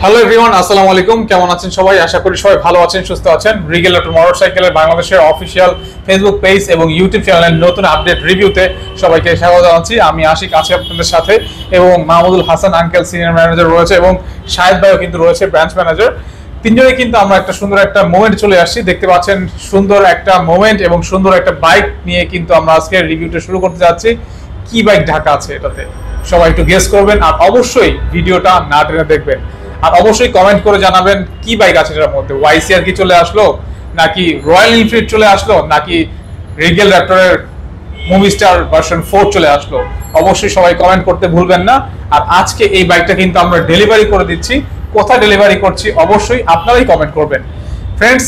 Hello everyone, আসসালামু আলাইকুম। কেমন আছেন সবাই? আশা করি সবাই ভালো আছেন, সুস্থ আছেন। রিগেল মোটরসাইকেলের বাংলাদেশের অফিসিয়াল ফেসবুক পেজ এবং ইউটিউব চ্যানেলের নতুন আপডেট রিভিউতে সবাইকে স্বাগত জানাচ্ছি। আমি আশিক আছি আপনাদের সাথে এবং Mahmudul Hasan uncle senior manager রয়েছে এবং শাহেদ ভাইও কিন্তু রয়েছে ব্রাঞ্চ ম্যানেজার। তিনজনে কিন্তু আমরা একটা সুন্দর একটা মোমেন্ট চলে আসছি। দেখতে পাচ্ছেন সুন্দর একটা মোমেন্ট এবং সুন্দর একটা বাইক নিয়ে কিন্তু আমরা আজকে রিভিউটা শুরু করতে যাচ্ছি। কি বাইক ঢাকা আছে এটাতে, সবাই একটু গেস করবেন আর অবশ্যই ভিডিওটা না টেনে দেখবেন। আর অবশ্যই কমেন্ট করে জানাবেন কি বাইক আছে এটার মধ্যে। ওয়াইসিআর কি চলে আসলো, নাকি রয়্যাল এনফিল্ড চলে আসলো, নাকি রিগেল র্যাপটরের মুভি স্টার ভার্সন 4 চলে আসলো। অবশ্যই সবাই কমেন্ট করতে ভুলবেন না। আর আজকে এই বাইকটা কিন্তু আমরা ডেলিভারি করে দিচ্ছি। কোথায় ডেলিভারি করছি অবশ্যই আপনারাই কমেন্ট করবেন। ফ্রেন্ডস,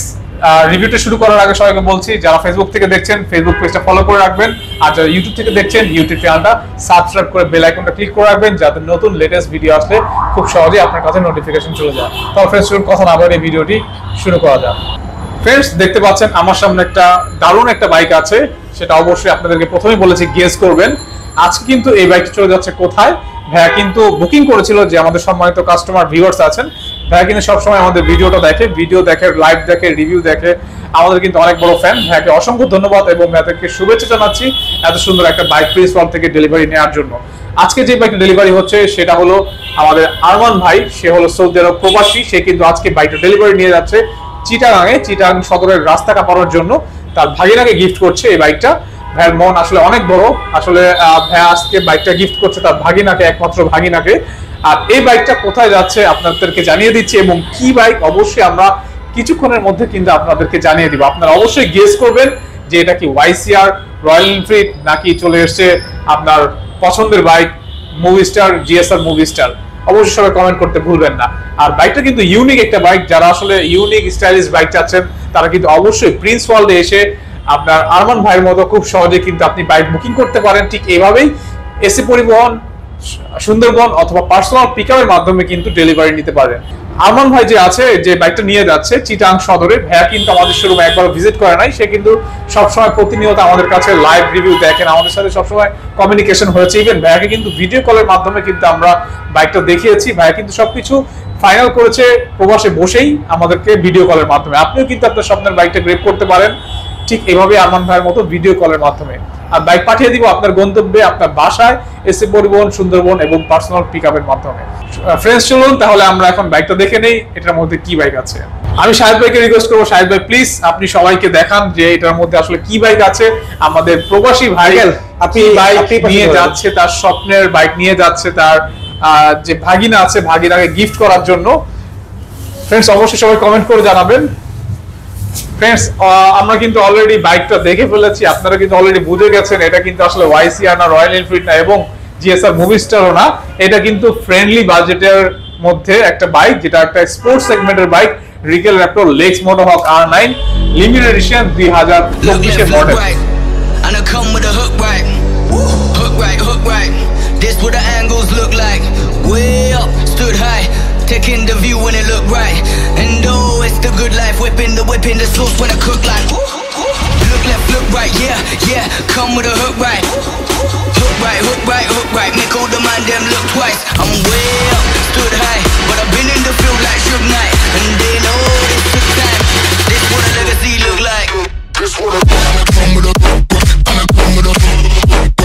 রিভিউটা শুরু করার আগে সবাইকে বলছি, যারা ফেসবুক থেকে দেখছেন ফেসবুক পেজটা ফলো করে রাখবেন, আর যারা ইউটিউব থেকে দেখছেন ইউটিউব চ্যানেলটা সাবস্ক্রাইব করে বেল আইকনটা ক্লিক করে রাখবেন, যাতে নতুন লেটেস্ট ভিডিও আসলে খুব সহজেই আপনার কাছে নোটিফিকেশন চলে যায়। তাহলে ফ্রেন্ডস, কথা না বলে এই ভিডিওটি শুরু করা যাক। ফ্রেন্ডস, দেখতে পাচ্ছেন আমার সামনে একটা দারুণ একটা বাইক আছে। সেটা অবশ্যই আপনাদেরকে প্রথমেই বলেছি গেস করবেন। আজকে কিন্তু এই বাইকটি চলে যাচ্ছে কোথায়। ভাইয়া কিন্তু বুকিং করেছিল, যে আমাদের সম্মানিত কাস্টমার ভিউয়ার্স আছেন, ভাইয়া কিন্তু সবসময় আমাদের ভিডিওটা দেখে, লাইভ দেখে, রিভিউ দেখে। আমাদের কিন্তু অনেক বড় ফ্যান। ভাইয়াকে অসংখ্য ধন্যবাদ এবং ভাইয়াদেরকে শুভেচ্ছা জানাচ্ছি এত সুন্দর একটা বাইক প্রিন্স ওয়ার্ল্ড থেকে ডেলিভারি নেওয়ার জন্য। আজকে যে বাইকটা ডেলিভারি হচ্ছে সেটা হলো আমাদের আরমান ভাই। সে হলো সৌদি আরব প্রবাসী। সে কিন্তু আজকে বাইকটা ডেলিভারি নিয়ে যাচ্ছে চিটাগাঙে। চিটাগাং সদরের রাস্তা কাপানোর জন্য তার ভাগিনাকে গিফট করছে এই বাইকটা। ভাইয়ের মন আসলে অনেক বড়। আসলে ভাইয়া আজকে বাইকটা গিফট করছে তার ভাগিনাকে, একমাত্র ভাগিনাকে। আর এই বাইকটা কোথায় যাচ্ছে আপনাদেরকে জানিয়ে দিচ্ছি, এবং কি বাইক অবশ্যই আমরা কিছুক্ষণের মধ্যে কিন্তু আপনাদেরকে জানিয়ে দিব। আপনারা অবশ্যই গেস করবেন যে এটা কি ওয়াইসিআর, রয়্যাল এনফিল্ড, নাকি চলে এসছে আপনার পছন্দের bike movie star, GSR movie star. অবশ্যই সবাই কমেন্ট করতে ভুলবেন না। আর বাইকটা কিন্তু ইউনিক একটা বাইক। যারা আসলে ইউনিক স্টাইলিশ বাইক চাচ্ছেন তারা কিন্তু অবশ্যই প্রিন্স ওয়ার্ল্ডে এসে আপনার আরমান ভাইয়ের মতো খুব সহজে কিন্তু আপনি বাইক বুকিং করতে পারেন। ঠিক এইভাবেই এসি পরিবহন, সুন্দরবন অথবা পার্সোনাল পিকআপের মাধ্যমে কিন্তু ডেলিভারি নিতে পারেন। আরমান ভাই যে আছে, যে বাইকটা নিয়ে যাচ্ছে চিটাং সদরে, ভাইয়া কিন্তু আমাদের শোরুমে একবার ভিজিট করে নাই। সে কিন্তু সবসময় প্রতিনিয়ত আমাদের কাছে লাইভ রিভিউ দেখেন, আমাদের সাথে সবসময় কমিউনিকেশন হয়েছে। ইভেন ভাইয়াকে কিন্তু ভিডিও কলের মাধ্যমে কিন্তু আমরা বাইকটা দেখিয়েছি। ভাইয়া কিন্তু সবকিছু ফাইনাল করেছে প্রবাসে বসেই আমাদেরকে ভিডিও কলের মাধ্যমে। আপনিও কিন্তু আপনার স্বপ্নের বাইকটা গ্রেপ করতে পারেন ঠিক এইভাবে আরমান ভাইয়ের মতো ভিডিও কলের মাধ্যমে। আর বাইক পাঠিয়ে দিব আপনার গন্তব্যে, আপনার বাসায়, এসি পরিবহন, সুন্দরবন এবং পার্সোনাল পিকআপের মাধ্যমে। ফ্রেন্ডস, চলুন তাহলে আমরা এখন বাইকটা দেখে নেই এটার মধ্যে কি বাইক আছে। আমি শাহেদ ভাইকে রিকোয়েস্ট করবো, শাহেদ ভাই প্লিজ আপনি সবাইকে দেখান যে এটার মধ্যে আসলে কি বাইক আছে। আমাদের প্রবাসী ভাই আপনি বাইক নিয়ে যাচ্ছে, তার স্বপ্নের বাইক নিয়ে যাচ্ছে তার যে ভাগিনা আছে, ভাগিনাকে গিফট করার জন্য। ফ্রেন্ডস, অবশ্যই সবাই কমেন্ট করে জানাবেন। ফ্রেন্ডস, আমরা কিন্তু অলরেডি বাইকটা দেখে ফেলেছি। আপনারা কিন্তু অলরেডি বুঝে গেছেন এটা কিন্তু আসলে ওয়াইসিআর না, রয়্যাল এনফিল্ড না, এবং জিএসআর মুভি স্টারও না। এটা কিন্তু ফ্রেন্ডলি বাজেটের মধ্যে একটা বাইক, যেটা একটা স্পোর্টস সেগমেন্টের বাইক। রিগেল র্যাপটর লেক্স মোটোহক R9 লিমিটেড এডিশন 2024 এর model. This what the angles look like. Way up, stood high, taking the view when it look right. And oh, it's the good life, whipping the sauce when I cook like. Look left, look right, yeah, come with a hook right. Hook right, hook right, hook right, make all the man them look twice. I'm way up, stood high, but I've been in the field like Suge Knight. And they know this took time. This what a legacy look like. This what a come with a hook right, and I come with a hook right.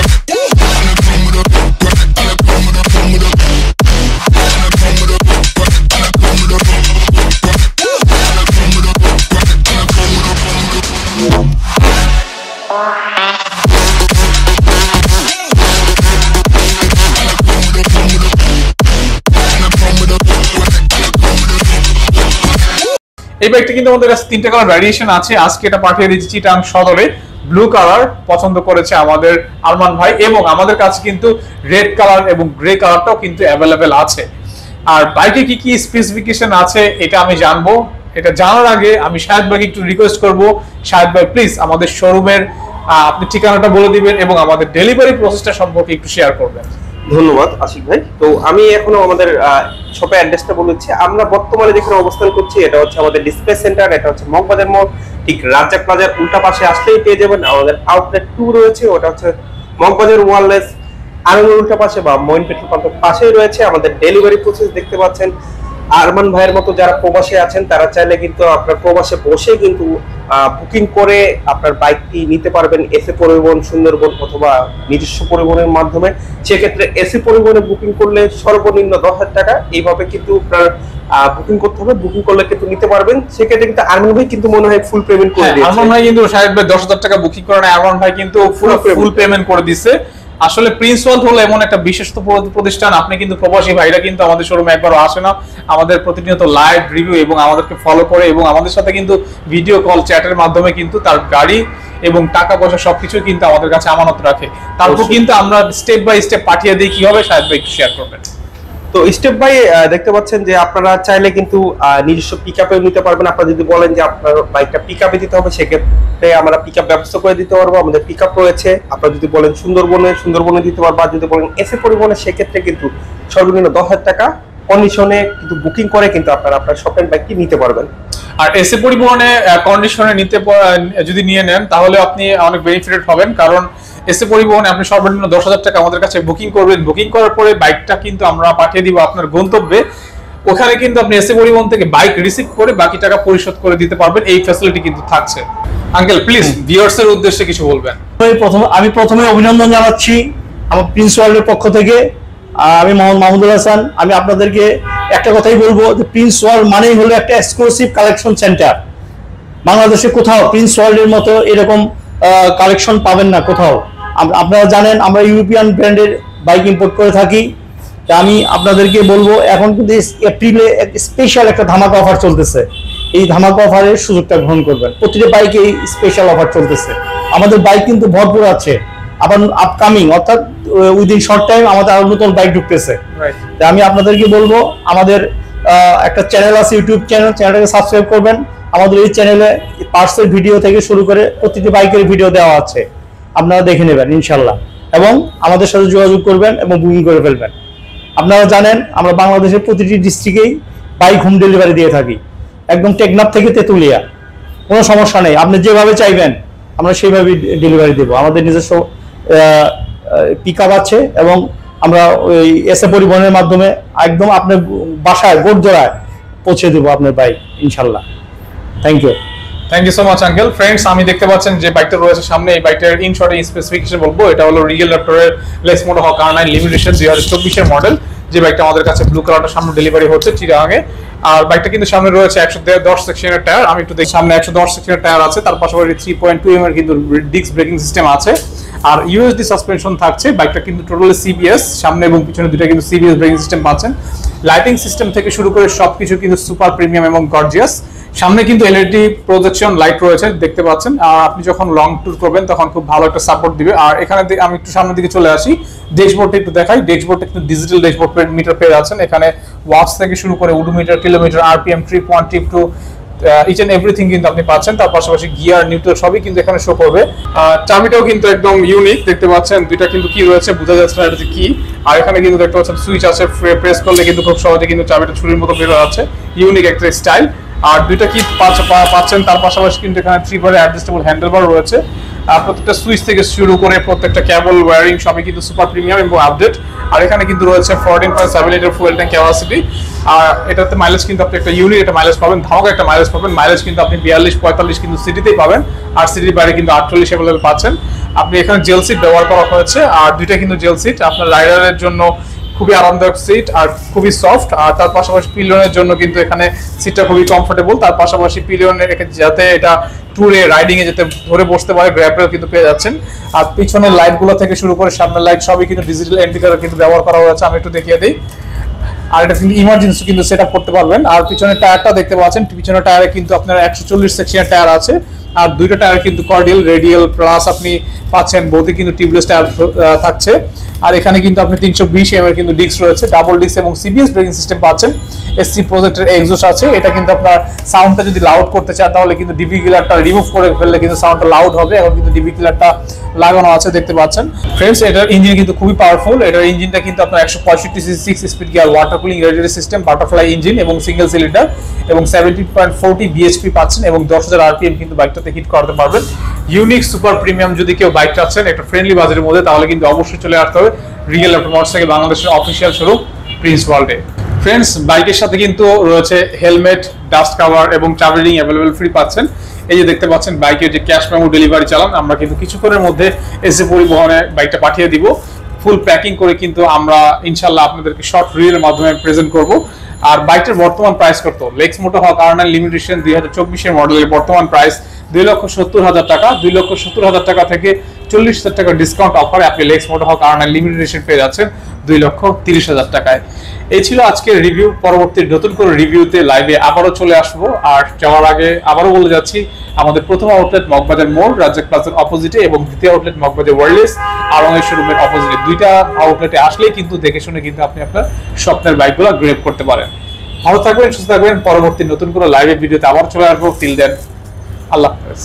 এই বাইকটা কিন্তু আমাদের কাছে তিনটা colour variation আছে। আজকে এটা পাঠিয়ে দিচ্ছি চিটাং সদরে। ব্লু কালার পছন্দ করেছে আমাদের আরমান ভাই, এবং আমাদের কাছে কিন্তু রেড কালার এবং গ্রে কালারটাও কিন্তু অ্যাভেলেবেল আছে। আর বাইকে কি কি স্পেসিফিকেশন আছে এটা আমি জানবো। এটা জানার আগে আমি শাহেদ ভাইকে একটু রিকোয়েস্ট করব, শাহেদ ভাই প্লিজ আমাদের শোরুমের আপনি ঠিকানাটা বলে দিবেন এবং আমাদের ডেলিভারি প্রসেসটা সম্পর্কে একটু শেয়ার করবেন। ধন্যবাদ আশিক ভাই। তো আমি এখনো আমাদের শপের অ্যাড্রেসটা বলেছি। আমরা বর্তমানে যেখানে অবস্থান করছি এটা হচ্ছে আমাদের ডিসপ্লে সেন্টার, এটা হচ্ছে মগবাজার মোড়, ঠিক রাজ্জাক প্লাজার উল্টা পাশে আসলেই পেয়ে যাবেন আমাদের আউটলেট 2 রয়েছে। ওটা হচ্ছে মগবাজার ওয়ারলেস আরঙের উল্টা পাশে বা মইন পেট্রোল পাম্পের পাশেই রয়েছে। আমাদের ডেলিভারি প্রসেস দেখতে পাচ্ছেন আরমান ভাইয়ের মতো যারা প্রবাসে আছেন তারা চাইলে কিন্তু আপনার প্রবাসে বসে কিন্তু বুকিং করে আপনার বাইকটি নিতে পারবেন এসএ পরিবহন সুন্দরবন অথবা নিজস্ব পরিবহনের মাধ্যমে। সেক্ষেত্রে এসএ পরিবহনে বুকিং করলে সর্বনিম্ন 10,000 টাকা এইভাবে কিন্তু আপনার বুকিং করতে হবে, বুকিং করলে কিন্তু নিতে পারবেন। সেক্ষেত্রে কিন্তু আরমান ভাই কিন্তু মনে হয় ফুল পেমেন্ট করে দিয়েছে। আরমান ভাই কিন্তু শাহেদ ভাই 10,000 টাকা বুকিং করে না, আরমান ভাই কিন্তু ফুল পেমেন্ট করে দিচ্ছে। আসলে প্রিন্স ওয়ার্ল্ড হলো এমন একটা বিশেষত প্রতিষ্ঠান, আপনি কিন্তু প্রবাসী ভাইরা কিন্তু আমাদের শোরুমে একবারও আসে না, আমাদের প্রতিনিয়ত লাইভ রিভিউ এবং আমাদেরকে ফলো করে এবং আমাদের সাথে কিন্তু ভিডিও কল চ্যাটের মাধ্যমে কিন্তু তার গাড়ি এবং টাকা পয়সা সবকিছু কিন্তু আমাদের কাছে আমানত রাখে। তারপর কিন্তু আমরা স্টেপ বাই স্টেপ পাঠিয়ে দিই কিভাবে, শাহেদ ভাই একটু শেয়ার করবেন। তো স্টেপ বাই দেখতে পাচ্ছেন যে আপনারা চাইলে কিন্তু নিজস্ব পিকআপে নিতে পারবেন। আপনারা যদি বলেন যে আপনার বাইকটা পিকআপে দিতে হবে, সেক্ষেত্রে আমরা পিকআপ ব্যবস্থা করে দিতে পারবো, আমাদের পিকআপ রয়েছে। আপনারা যদি বলেন সুন্দরবনে দিতে পারবো, আর যদি বলেন এসএ পরিবহনে সেক্ষেত্রে কিন্তু সর্বনিম্ন 10,000 টাকা কন্ডিশনে কিন্তু বুকিং করে কিন্তু আপনারা আপনার শপের বাইকটি নিতে পারবেন। আর এসএ পরিবহনে কন্ডিশনে যদি নিয়ে নেন তাহলে আপনি অনেক বেনিফিটেড হবেন, কারণ এসএ পরিবহনে আপনি সর্বনিম্ন 10,000 টাকা আমাদের কাছে বুকিং করবেন। বুকিং করার পরে বাইকটা কিন্তু আমরা পাঠিয়ে দিব আপনার গন্তব্যে। ওখানে কিন্তু আপনি এসএ পরিবহন থেকে বাইক রিসিভ করে বাকি টাকা পরিশোধ করে দিতে পারবেন, এই ফ্যাসিলিটি কিন্তু থাকছে। আঙ্কেল প্লিজ ভিউয়ার্স এর উদ্দেশ্যে কিছু বলবেন। আমি প্রথমে অভিনন্দন জানাচ্ছি আমার প্রিন্স ওয়ার্ল্ডের পক্ষ থেকে। আমি মোহাম্মদ মাহমুদুল হাসান। আমি আপনাদেরকে একটা কথাই বলবো যে প্রিন্স ওয়ার্ল্ড মানেই হলো একটা এক্সক্লুসিভ কালেকশন সেন্টার। বাংলাদেশে কোথাও প্রিন্স ওয়ার্ল্ডের মতো এরকম কালেকশন পাবেন না কোথাও। আপনারা জানেন আমরা ইউরোপিয়ান ব্র্যান্ডের বাইক ইম্পোর্ট করে থাকি। আমি আপনাদেরকে বলবো এখন কিন্তু এপ্রিলে স্পেশাল একটা ধামাকা অফার চলতেছে। এই ধামাকা অফারের সুযোগটা গ্রহণ করবেন। প্রতিটা বাইকে এই স্পেশাল অফার চলতেছে। আমাদের বাইক কিন্তু ভরপুর আছে, আবার আপকামিং অর্থাৎ উইদিন শর্ট টাইম আমাদের আরো নতুন বাইক ঢুকতেছে। আমি আপনাদেরকে বলবো আমাদের একটা চ্যানেল আছে, ইউটিউব চ্যানেলটাকে সাবস্ক্রাইব করবেন। আমাদের এই চ্যানেলে পার্টসের ভিডিও থেকে শুরু করে প্রতিটি বাইকের ভিডিও দেওয়া আছে, আপনারা দেখে নেবেন ইনশাল্লাহ, এবং আমাদের সাথে যোগাযোগ করবেন এবং বুকিং করে ফেলবেন। আপনারা জানেন আমরা বাংলাদেশের প্রতিটি ডিস্ট্রিক্টেই বাইক হোম ডেলিভারি দিয়ে থাকি, একদম টেকনাফ থেকে তেতুলিয়া। কোনো সমস্যা নেই, আপনি যেভাবে চাইবেন আমরা সেইভাবে ডেলিভারি দেবো। আমাদের নিজস্ব পিকআপ আছে এবং আমরা ওই এসএ পরিবহনের মাধ্যমে একদম আপনার বাসায় গোড়জোড়ায় পৌঁছে দেবো আপনার বাইক ইনশাল্লাহ। Thank you so much uncle. Friends, আমি দেখতে পাচ্ছেন যে বাইকটা রয়েছে সামনে, এই বাইকটার ইন শর্টে স্পেসিফিকেশন বলবো। এটা হলো রিগেল ল্যাপটরের লেক্স মোটো হক R9 লিমিটেশন 2024 এর মডেল। যে বাইকটা আমাদের কাছে ব্লু কালারটা সামনে ডেলিভারি হচ্ছে চিরাঙে। আর বাইকটা কিন্তু সামনে রয়েছে 110 সেকশনের টায়ার। আমি একটু দেখি, সামনে 110 সেকশনের টায়ার আছে, তার পাশাপাশি 3.2 mm এর কিন্তু ডিস্ক ব্রেকিং সিস্টেম আছে, আর ইউএসডি সাসপেনশন থাকছে। বাইকটা কিন্তু টোটালি সিবিএস, সামনে এবং পিছনে দুটো কিন্তু সিবিএস ব্রেকিং সিস্টেম পাচ্ছেন। লাইটিং সিস্টেম থেকে শুরু করে সবকিছু কিন্তু সুপার প্রিমিয়াম এবং গর্জিয়াস। সামনে কিন্তু এলইডি প্রজেকশন লাইট রয়েছে দেখতে পাচ্ছেন, আর আপনি যখন লং ট্যুর করবেন তখন খুব ভালো একটা সাপোর্ট দিবে। আর এখানে আমি একটু সামনের দিকে চলে আসি, ড্যাশবোর্ডটা একটু দেখাই। ড্যাশবোর্ডটা কিন্তু ডিজিটাল ড্যাশবোর্ড মিটার পেয়ে যাচ্ছেন। এখানে ওয়াটস থেকে শুরু করে odometer, kilometre, RPM, trip 1 trip 2 each and everything কিন্তু আপনি পাচ্ছেন। তার পাশাপাশি গিয়ার, নিউট্রাল সবই কিন্তু এখানে শো করবে। চাবিটাও কিন্তু একদম ইউনিক দেখতে পাচ্ছেন, দুইটা কিন্তু কি রয়েছে বোঝা যাচ্ছে না এটা যে কি। আর এখানে কিন্তু দেখতে পাচ্ছেন সুইচ আছে, প্রেস করলে কিন্তু খুব সহজে কিন্তু চাবিটা ছুরির মতো বের হয়ে যাচ্ছে। ইউনিক একটা স্টাইল। আর দুইটা কি পাচ্ছেন, তার পাশাপাশি কিন্তু এখানে 3 অ্যাডজাস্টেবল হ্যান্ডেলবার রয়েছে। প্রত্যেকটা সুইচ থেকে শুরু করে প্রত্যেকটা কেবল ওয়্যারিং সবই কিন্তু সুপার প্রিমিয়াম এবং আপডেট। আর এখানে কিন্তু রয়েছে 14.7 লিটার ফুয়েল ট্যাঙ্ক ক্যাপাসিটি। আর এটাতে মাইলেজ কিন্তু আপনি একটা ইউনিক একটা মাইলেজ পাবেন, ধামাকা একটা মাইলেজ পাবেন। মাইলেজ কিন্তু আপনি 42-45 কিন্তু সিটিতেই পাবেন, আর সিটির বাইরে কিন্তু 48 অ্যাভেলেবল পাচ্ছেন। আপনি এখানে জেল সিট ব্যবহার করা হয়েছে, আর দুইটা কিন্তু জেল সিট আপনার রাইডারের জন্য খুবই আরামদায়ক সিট আর খুবই সফট। আর তার পাশাপাশি পিলিয়নের জন্য কিন্তু এখানে সিটটা খুবই কমফোর্টেবল। তার পাশাপাশি পিলিয়নের যাতে এটা ট্যুরে রাইডিং এ যেতে ধরে বসতে পারে গ্র্যাব রেল কিন্তু পেয়ে যাচ্ছেন। আর পিছনের লাইটগুলো থেকে শুরু করে সামনের লাইট সবই কিন্তু ডিজিটাল ইন্ডিকেটর কিন্তু ব্যবহার করা হয়েছে। আমি একটু দেখিয়ে দিই। আর এটা কিন্তু ইমার্জেন্সি কিন্তু সেটআপ করতে পারবেন। আর পিছনের টায়ারটা দেখতে পাচ্ছেন, পিছনের টায়ারে কিন্তু আপনার 140 সেকশনের টায়ার আছে, আর দুইটা টায়ার কিন্তু কর্ডিয়াল রেডিয়াল প্লাস আপনি পাচ্ছেন, বোধে কিন্তু টিউবলেস টায়ার থাকছে। আর এখানে কিন্তু আপনি 320 mm এর কিন্তু ডিস্ক রয়েছে, ডাবল ডিস্ক এবং সিবিএস ব্রেকিং সিস্টেম পাচ্ছেন। এসসি প্রজেক্টের এক্সজস্ট আছে। এটা কিন্তু আপনার সাউন্ডটা যদি লাউড করতে চান তাহলে কিন্তু ডিবি কিলারটা রিমুভ করে ফেললে কিন্তু সাউন্ডটা লাউড হবে। এখন কিন্তু ডিবি কিলারটা লাগানো আছে দেখতে পাচ্ছেন। ফ্রেন্ডস, এটার ইঞ্জিন কিন্তু খুবই পাওয়ারফুল। এটার ইঞ্জিনটা কিন্তু আপনার 165 CC 6 speed gear water cooling radiator system, butterfly engine এবং সিঙ্গেল সিলিন্ডার এবং 17.40 বিএইচপি পাচ্ছেন এবং 10,000 আরপিএম কিন্তু বাইকটাতে হিট করতে পারবেন। ইউনিক সুপার প্রিমিয়াম যদি কেউ বাইক চাচ্ছেন একটা ফ্রেন্ডলি বাজেটের মধ্যে, তাহলে কিন্তু অবশ্যই চলে আসতে হবে রিগেল ল্যাপটপ মোটরসাইকেল বাংলাদেশের অফিসিয়াল শোরুম প্রিন্স ওয়ার্ল্ডে। ফ্রেন্ডস, বাইকের সাথে কিন্তু রয়েছে হেলমেট, ডাস্ট কভার এবং ট্রাভেল রিং অ্যাভেলেবল ফ্রি পাচ্ছেন। এই যে দেখতে পাচ্ছেন বাইকের যে ক্যাশ মেমো ডেলিভারি চালান, আমরা কিন্তু কিছুক্ষণের মধ্যে এসে পরিবহনে বাইকটা পাঠিয়ে দিব। ফুল প্যাকিং করে কিন্তু আমরা ইনশাল্লাহ আপনাদেরকে শর্ট রিলের মাধ্যমে প্রেজেন্ট করব। আর বাইকটার বর্তমান প্রাইস কত? লেক্স মোটো হক R9 লিমিটেশন 2024 এর মডেলের বর্তমান প্রাইস 2,70,000 টাকা। 2,70,000 টাকা থেকে 40,000 টাকা ডিসকাউন্ট অফারে আপনি লেক্স মোটো হক R9 লিমিটেশন পেয়ে যাচ্ছেন 2,30,000 টাকায়। এই ছিল আজকের রিভিউ। পরবর্তী নতুন করে রিভিউতে লাইভে আবারও চলে আসবো। আর যাওয়ার আগে আবারও বলে যাচ্ছি, আমাদের প্রথম আউটলেট মগবাজার মোড় রাজ্জাক প্লাজার অপোজিটে এবং দ্বিতীয় আউটলেট মগবাজার ওয়ার্ল্ডলেস আরঙের শোরুমের অপোজিটে। দুইটা আউটলেটে আসলেই কিন্তু দেখে শুনে কিন্তু আপনি আপনার স্বপ্নের বাইকগুলো গ্রেপ করতে পারেন। ভালো থাকবেন, সুস্থ থাকবেন। পরবর্তী নতুন করে লাইভে ভিডিওতে আবার চলে আসবো। টিল দেন, আল্লাহ হাফেজ।